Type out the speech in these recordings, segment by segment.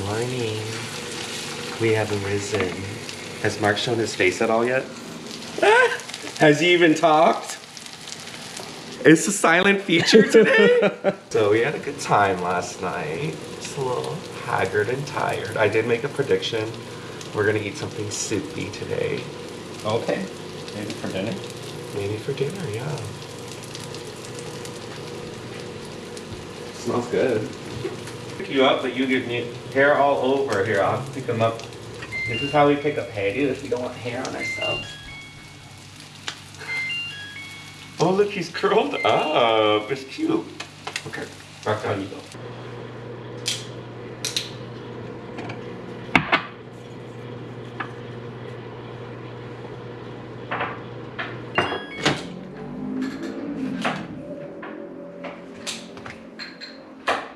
morning. We haven't risen. Has Mark shown his face at all yet? Ah! Has he even talked? It's a silent feature today. So we had a good time last night. Just a little haggard and tired. I did make a prediction. We're gonna eat something soupy today. Okay. Maybe for dinner? Maybe for dinner, yeah. Smells good. Pick you up, but you give me hair all over here. I'll have to pick them up. This is how we pick up hair if we don't want hair on ourselves. Oh, look, he's curled up. It's cute. Okay, back down you go.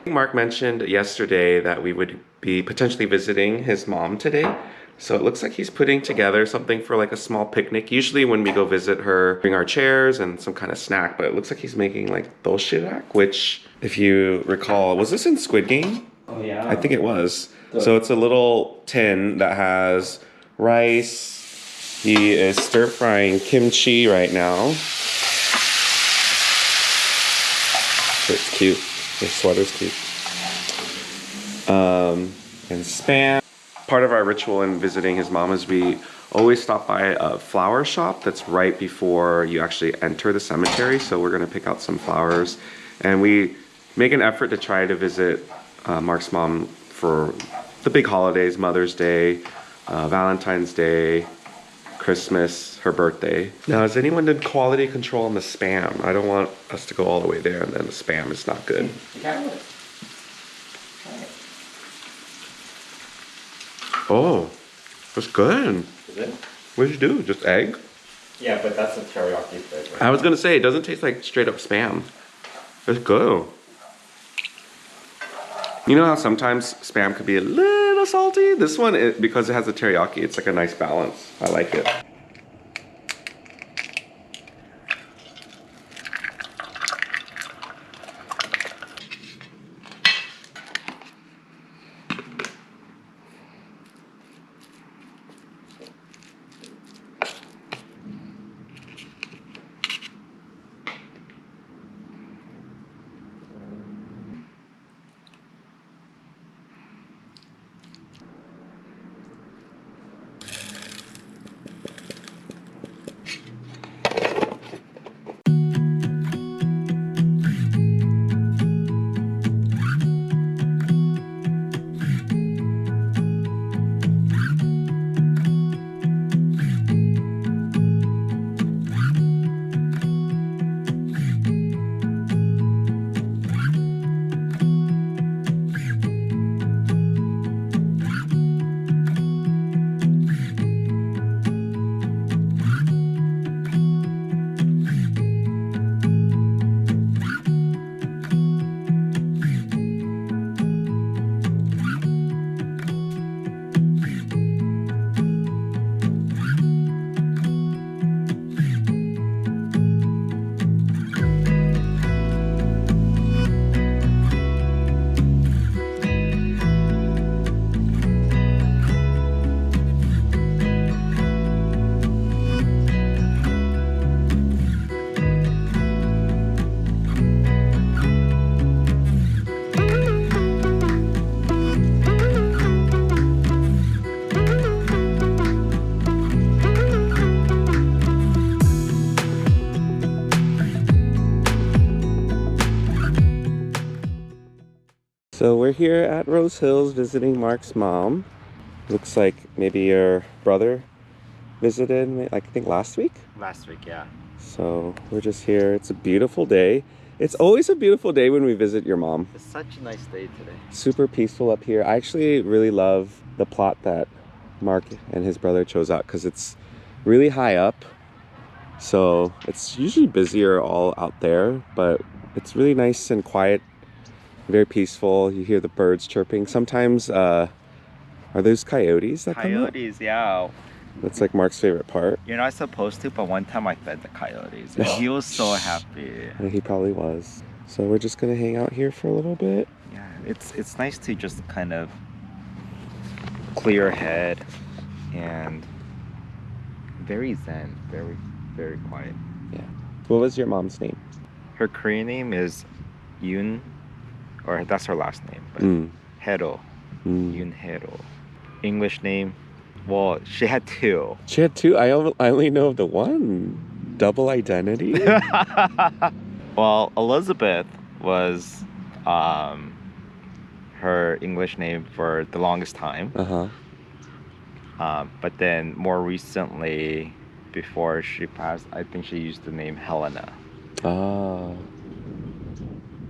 Mark mentioned yesterday that we would be potentially visiting his mom today. So it looks like he's putting together something for like a small picnic. Usually when we go visit her, bring our chairs and some kind of snack, but it looks like he's making like doshirak, which if you recall, was this in Squid Game? Oh yeah. I think it was. So it's a little tin that has rice. He is stir frying kimchi right now. It's cute. His sweater's cute. And Spam. Part of our ritual in visiting his mom is we always stop by a flower shop that's right before you actually enter the cemetery. So we're gonna pick out some flowers. And we make an effort to try to visit Mark's mom for the big holidays, Mother's Day, Valentine's Day, Christmas, her birthday. Now, has anyone done quality control on the Spam? I don't want us to go all the way there and then the Spam is not good. Oh, that's good. Is it? What did you do? Just egg? Yeah, but that's a teriyaki flavor. I was gonna say, it doesn't taste like straight up Spam. It's good. You know how sometimes Spam could be a little salty? This one, because it has a teriyaki, it's like a nice balance. I like it. So we're here at Rose Hills visiting Mark's mom. Looks like maybe your brother visited, I think last week? Last week, yeah. So we're just here. It's a beautiful day. It's always a beautiful day when we visit your mom. It's such a nice day today. Super peaceful up here. I actually really love the plot that Mark and his brother chose out because it's really high up. So it's usually busier all out there, but it's really nice and quiet. Very peaceful. You hear the birds chirping. Sometimes, are those coyotes that come up? Coyotes, yeah. That's like Mark's favorite part. You're not supposed to, but one time I fed the coyotes. And he was so happy. And he probably was. So we're just gonna hang out here for a little bit. Yeah, it's nice to just kind of clear head, and very zen, very quiet. Yeah. What was your mom's name? Her Korean name is Yoon, or that's her last name, but Hero. Yoon Hero. English name, well, she had two. She had two? I only know of the one. Double identity? Well, Elizabeth was her English name for the longest time. But then more recently, before she passed, I think she used the name Helena. Oh.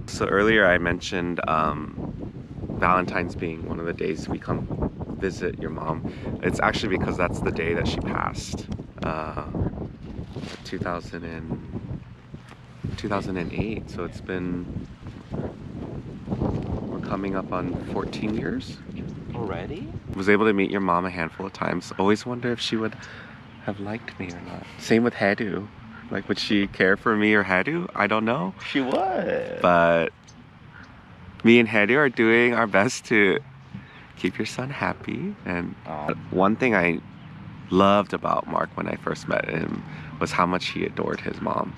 So earlier I mentioned Valentine's being one of the days we come visit your mom. It's actually because that's the day that she passed. 2008, so it's been, we're coming up on 14 years. Already? Was able to meet your mom a handful of times. Always wonder if she would have liked me or not. Same with Hadu. Like, would she care for me or Hadu? I don't know. She would. But me and Hadu are doing our best to keep your son happy. And one thing I loved about Mark when I first met him was how much he adored his mom.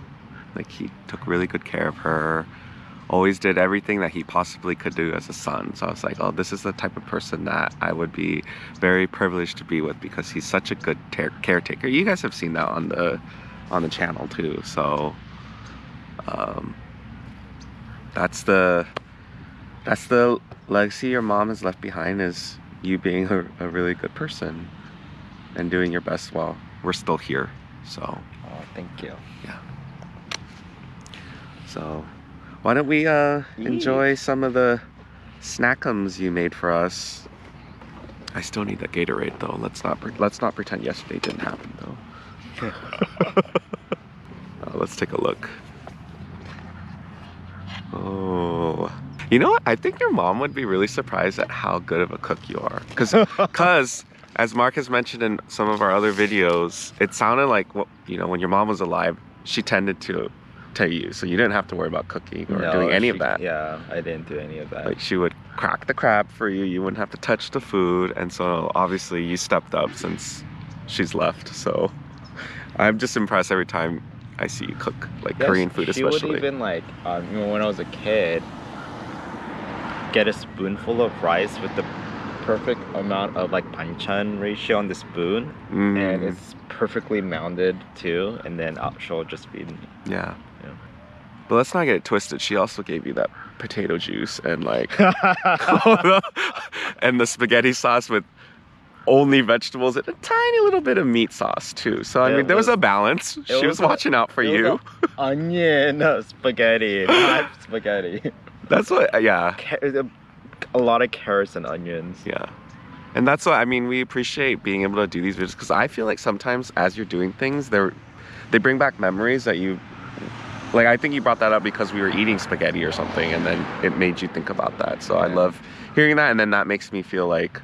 Like, he took really good care of her, always did everything that he possibly could do as a son. So I was like, oh, this is the type of person that I would be very privileged to be with, because he's such a good caretaker. You guys have seen that on the channel too. So that's the legacy your mom has left behind, is you being a really good person and doing your best while we're still here. So thank you. yeah. So why don't we enjoy some of the snackums you made for us. I still need that Gatorade though. Let's not pretend yesterday didn't happen though. Let's take a look. Oh, you know what? I think your mom would be really surprised at how good of a cook you are. Because as Mark has mentioned in some of our other videos, it sounded like, you know, when your mom was alive, she tended to you, so you didn't have to worry about cooking or doing any of that. Yeah, I didn't do any of that. Like, she would crack the crab for you. You wouldn't have to touch the food, and so obviously you stepped up since she's left. So I'm just impressed every time I see you cook, like Korean food especially. She would even, like, you know, when I was a kid, get a spoonful of rice with the perfect amount of, like, banchan ratio on the spoon, and it's perfectly mounded too, and then she'll just feed me. Yeah. But let's not get it twisted. She also gave you that potato juice and, like, and the spaghetti sauce with only vegetables and a tiny little bit of meat sauce too. So I mean, there was a balance. She was watching out for you. Onion spaghetti, not spaghetti. That's what, yeah. A lot of carrots and onions. Yeah. And that's what, I mean, we appreciate being able to do these videos, because I feel like sometimes as you're doing things, they bring back memories that you, like, I think you brought that up because we were eating spaghetti or something, and then it made you think about that. So I love hearing that, and then that makes me feel like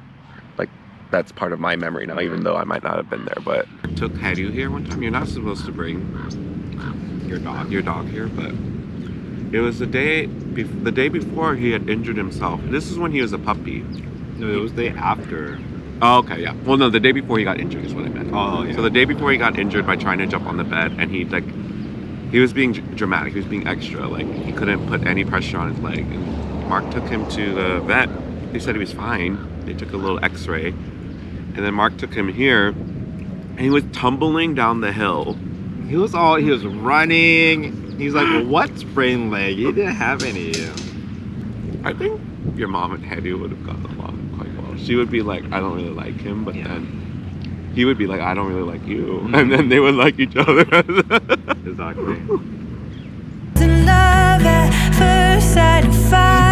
that's part of my memory now, even though I might not have been there. But I took Hadu here one time. You're not supposed to bring your dog here, but it was the day before he had injured himself. This is when he was a puppy. No, it was the day after. Oh, okay, yeah. Well, no, the day before he got injured is what I meant. Oh, yeah. So the day before he got injured by trying to jump on the bed, and he was being dramatic. He was being extra. Like, he couldn't put any pressure on his leg. And Mark took him to the vet. They said he was fine. They took a little X-ray, and then Mark took him here, and he was tumbling down the hill. He was running. He's like, well, what's sprained leg? He didn't have any. I think your mom and Hedy would have gotten along quite well. She would be like, I don't really like him, but then he would be like, I don't really like you. And then they would like each other. Exactly. Love at first sight and fire.